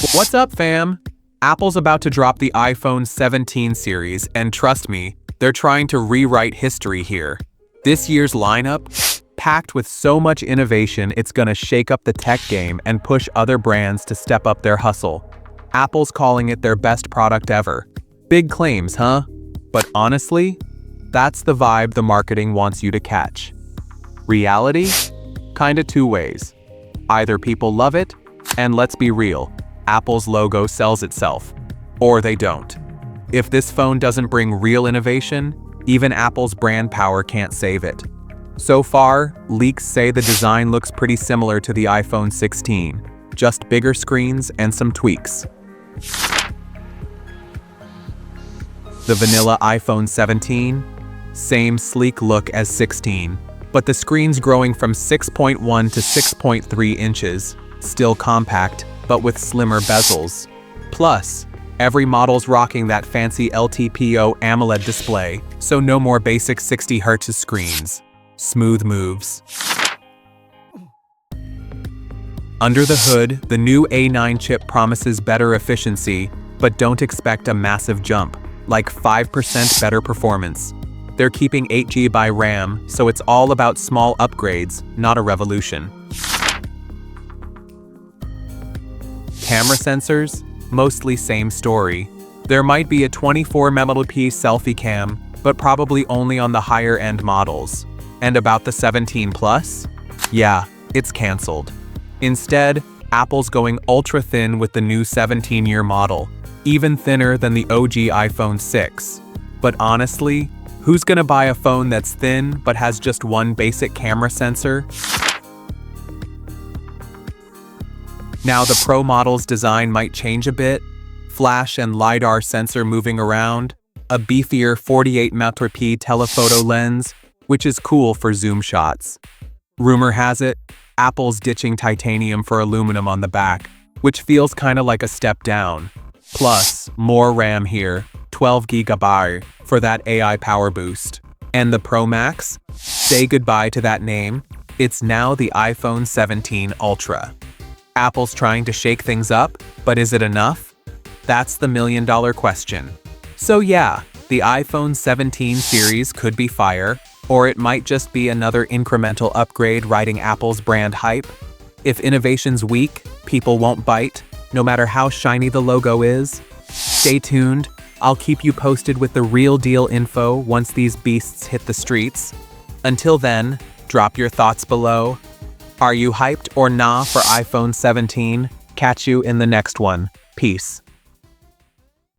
What's up, fam? Apple's about to drop the iPhone 17 series, and trust me, they're trying to rewrite history here. This year's lineup, packed with so much innovation, it's gonna shake up the tech game and push other brands to step up their hustle. Apple's calling it their best product ever. Big claims, huh? But honestly, that's the vibe the marketing wants you to catch. Reality? Kinda two ways. Either people love it, and let's be real, Apple's logo sells itself. Or they don't. If this phone doesn't bring real innovation, even Apple's brand power can't save it. So far, leaks say the design looks pretty similar to the iPhone 16, just bigger screens and some tweaks. The vanilla iPhone 17? Same sleek look as 16, but the screen's growing from 6.1 to 6.3 inches, still compact, but with slimmer bezels. Plus, every model's rocking that fancy LTPO AMOLED display, so no more basic 60Hz screens. Smooth moves. Under the hood, the new A9 chip promises better efficiency, but don't expect a massive jump, like 5% better performance. They're keeping 8GB RAM, so it's all about small upgrades, not a revolution. Camera sensors? Mostly same story. There might be a 24-megapixel selfie cam, but probably only on the higher-end models. And about the 17 Plus? Yeah, it's cancelled. Instead, Apple's going ultra-thin with the new 17-year model, even thinner than the OG iPhone 6. But honestly, who's gonna buy a phone that's thin but has just one basic camera sensor? Now the Pro model's design might change a bit, flash and LiDAR sensor moving around, a beefier 48-megapixel telephoto lens, which is cool for zoom shots. Rumor has it, Apple's ditching titanium for aluminum on the back, which feels kinda like a step down. Plus, more RAM here, 12GB, for that AI power boost. And the Pro Max? Say goodbye to that name, it's now the iPhone 17 Ultra. Apple's trying to shake things up, but is it enough? That's the million-dollar question. So yeah, the iPhone 17 series could be fire, or it might just be another incremental upgrade riding Apple's brand hype. If innovation's weak, people won't bite, no matter how shiny the logo is. Stay tuned, I'll keep you posted with the real deal info once these beasts hit the streets. Until then, drop your thoughts below. Are you hyped or nah for iPhone 17? Catch you in the next one. Peace.